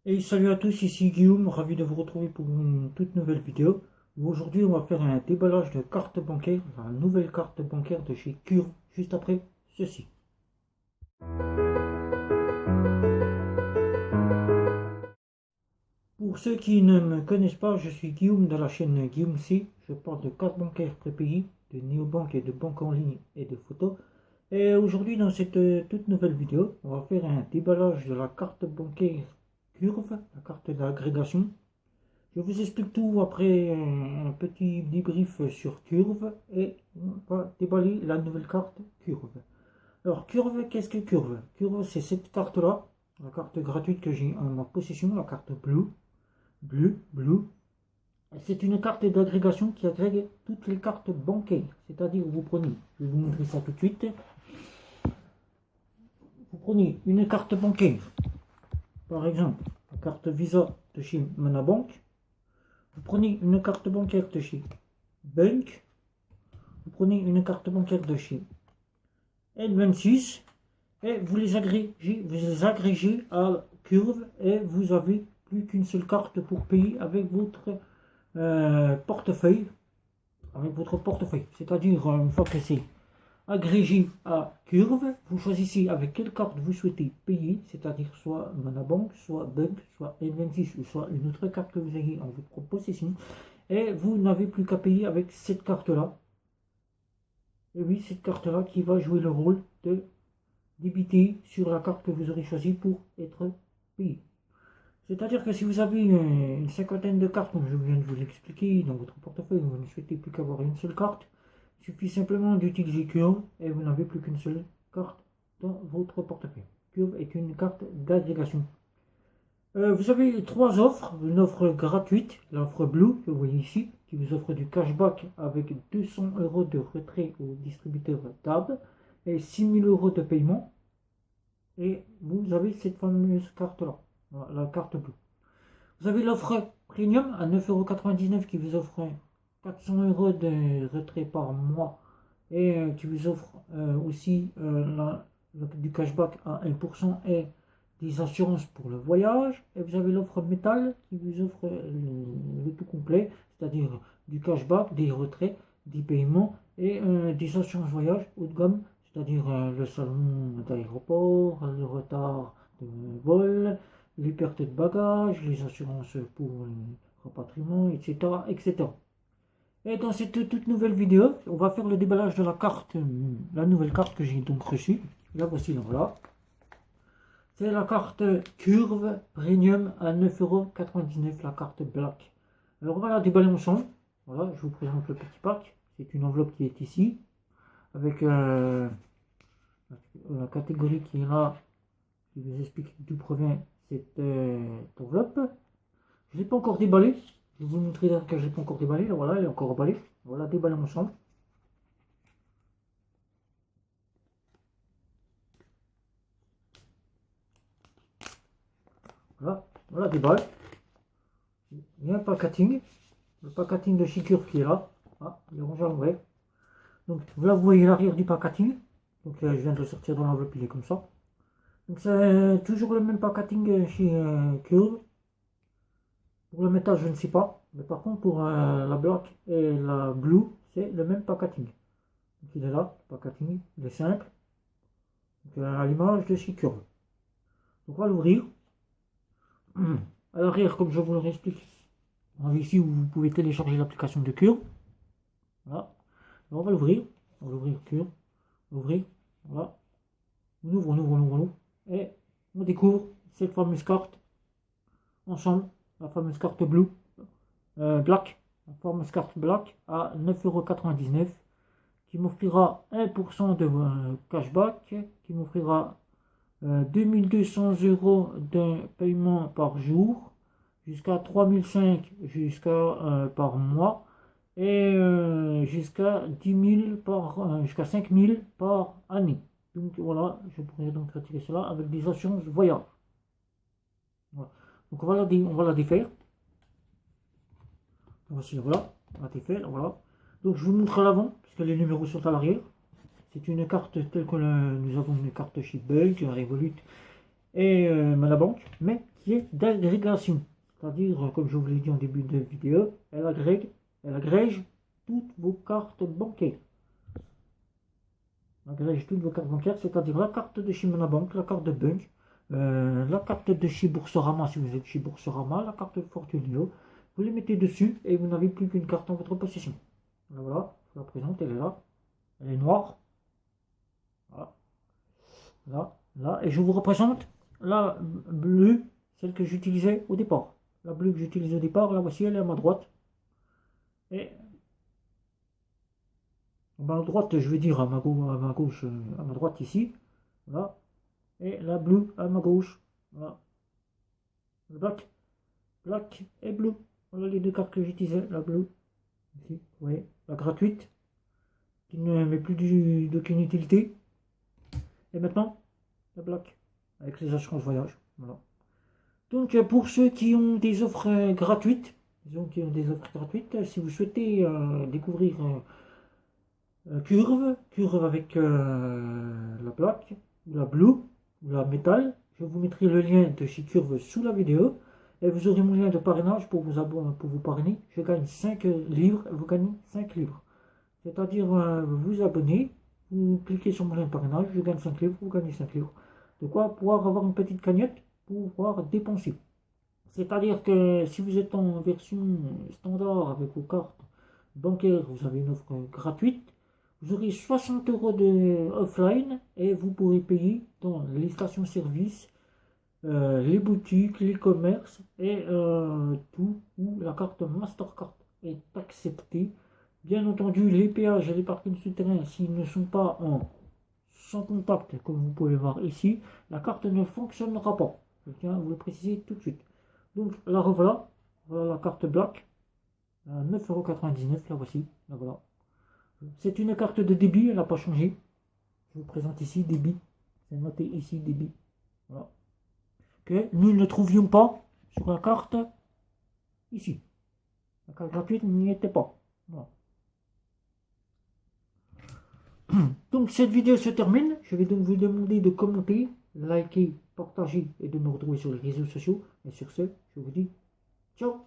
Et salut à tous, ici Guillaume, ravi de vous retrouver pour une toute nouvelle vidéo. Aujourd'hui, on va faire un déballage de carte bancaire, la nouvelle carte bancaire de chez Curve, juste après ceci. Pour ceux qui ne me connaissent pas, je suis Guillaume de la chaîne Guillaume C. Je parle de carte bancaire prépayée, de néobanque et de banque en ligne et de photos. Et aujourd'hui, dans cette toute nouvelle vidéo, on va faire un déballage de la carte bancaire Curve, la carte d'agrégation. Je vous explique tout après un petit débrief sur Curve et on va déballer la nouvelle carte Curve. Alors Curve, qu'est-ce que Curve? Curve, c'est cette carte-là, la carte gratuite que j'ai en ma possession, la carte Blue. C'est une carte d'agrégation qui agrègue toutes les cartes bancaires. C'est-à-dire, vous prenez, je vais vous montrer ça tout de suite, vous prenez une carte bancaire, par exemple, la carte Visa de chez Monabank, vous prenez une carte bancaire de chez Bank, vous prenez une carte bancaire de chez N26 et vous les agrégez à Curve et vous avez plus qu'une seule carte pour payer avec votre portefeuille. C'est-à-dire une fois que c'est agrégé à Curve, vous choisissez avec quelle carte vous souhaitez payer, c'est-à-dire soit Monabank, soit Bank, soit N26 ou soit une autre carte que vous ayez en votre possession. Et vous n'avez plus qu'à payer avec cette carte-là. Et oui, cette carte-là qui va jouer le rôle de débiter sur la carte que vous aurez choisie pour être payé. C'est-à-dire que si vous avez une cinquantaine de cartes, comme je viens de vous l'expliquer, dans votre portefeuille, vous ne souhaitez plus qu'avoir une seule carte, il suffit simplement d'utiliser Curve et vous n'avez plus qu'une seule carte dans votre portefeuille. Curve est une carte d'agrégation. Vous avez trois offres. Une offre gratuite, l'offre Blue, que vous voyez ici, qui vous offre du cashback avec 200 euros de retrait au distributeur DAB et 6000 euros de paiement. Et vous avez cette fameuse carte-là, la carte Blue. Vous avez l'offre Premium à 9,99 € qui vous offre 400 euros de retrait par mois et qui vous offre aussi du cashback à 1% et des assurances pour le voyage. Et vous avez l'offre métal qui vous offre le tout complet, c'est-à-dire du cashback, des retraits, des paiements et des assurances voyage haut de gamme, c'est-à-dire le salon d'aéroport, le retard de vol, les pertes de bagages, les assurances pour le rapatriement, etc., etc. Et dans cette toute nouvelle vidéo, on va faire le déballage de la carte, la nouvelle carte que j'ai donc reçue. La voici, donc là. C'est la carte Curve Premium à 9,99 €, la carte Black. Alors on va la déballer ensemble. Voilà, je vous présente le petit pack. C'est une enveloppe qui est ici, avec la catégorie qui est là, qui vous explique d'où provient cette enveloppe. Je ne l'ai pas encore déballée. Je vais vous montrer que je ne l'ai pas encore déballée. Là, voilà, elle est encore emballée. Voilà, déballons ensemble. Voilà, voilà, déballe. Il y a un packaging. Le packaging de chez Curve qui est là. Ah, il est rangé en vrai. Donc là, vous voyez l'arrière du packaging. Donc je viens de le sortir dans l'enveloppe, il est comme ça. Donc c'est toujours le même packaging chez Curve. Pour le métal, je ne sais pas. Mais par contre, pour la black et la blue, c'est le même packaging. Donc il est là, le packaging, il est simple. Donc, à l'image de chez Curve. Donc on va l'ouvrir. À l'arrière, comme je vous le réexplique, ici où vous pouvez télécharger l'application de Curve. Voilà. On va l'ouvrir. On va l'ouvrir Curve. Ouvrir. Voilà. On ouvre. Et on découvre cette fameuse carte ensemble. La fameuse carte blue. Black. La fameuse carte black à 9,99 € qui m'offrira 1% de cashback. Qui m'offrira 2200 € d'un paiement par jour. Jusqu'à 3005 par mois et jusqu'à 5000 par année. Donc voilà, je pourrais donc retirer cela avec des assurances voyage. Voilà. Donc on va la défaire. Voici, voilà, on la défaire, voilà. Donc je vous montre à l'avant, puisque les numéros sont à l'arrière. C'est une carte telle que nous avons une carte chez Bulk, Revolut et Manabank, mais qui est d'agrégation. C'est-à-dire, comme je vous l'ai dit en début de vidéo, elle agrège toutes vos cartes bancaires. Elle agrège toutes vos cartes bancaires, c'est-à-dire la carte de chez Manabank, la carte de Bunch, la carte de chez Boursorama si vous êtes chez Boursorama, la carte de Fortunio. Vous les mettez dessus et vous n'avez plus qu'une carte en votre possession. Voilà, je vous la présente, elle est là. Elle est noire. Voilà. Là, et je vous représente la bleue, celle que j'utilisais au départ. La bleue que j'utilisais au départ, la voici, elle est à ma droite. Et à ma droite, je vais dire à ma gauche, à ma droite ici. Voilà. Et la bleue à ma gauche. Voilà. Le black et bleu. Voilà les deux cartes que j'utilisais, la bleue. Ici, vous voyez, la gratuite, qui ne met plus d'aucune utilité. Et maintenant, la black, avec les assurances voyage. Voilà. Donc pour ceux qui ont des offres gratuites, si vous souhaitez découvrir Curve avec la black, ou la blue, ou la métal, je vous mettrai le lien de chez Curve sous la vidéo. Et vous aurez mon lien de parrainage pour vous parrainer. Je gagne 5 livres, vous gagnez 5 livres. C'est-à-dire, vous vous abonnez, vous cliquez sur mon lien de parrainage, je gagne 5 livres, vous gagnez 5 livres. De quoi pouvoir avoir une petite cagnotte pour pouvoir dépenser. C'est-à-dire que si vous êtes en version standard avec vos cartes bancaires, vous avez une offre gratuite. Vous aurez 60 € de offline et vous pourrez payer dans les stations-service, les boutiques, les commerces et tout où la carte Mastercard est acceptée. Bien entendu, les péages et les parkings souterrains, s'ils ne sont pas sans contact, comme vous pouvez voir ici, la carte ne fonctionnera pas. Je tiens à vous le préciser tout de suite. Donc la revoilà, voilà la carte black, à 9,99 €, la voici, la voilà. C'est une carte de débit, elle n'a pas changé. Je vous présente ici débit, c'est noté ici débit. Voilà. Que nous ne trouvions pas sur la carte ici. La carte gratuite n'y était pas. Voilà. Donc cette vidéo se termine. Je vais donc vous demander de commenter, liker, partager et de me retrouver sur les réseaux sociaux. Et sur ce, je vous dis ciao.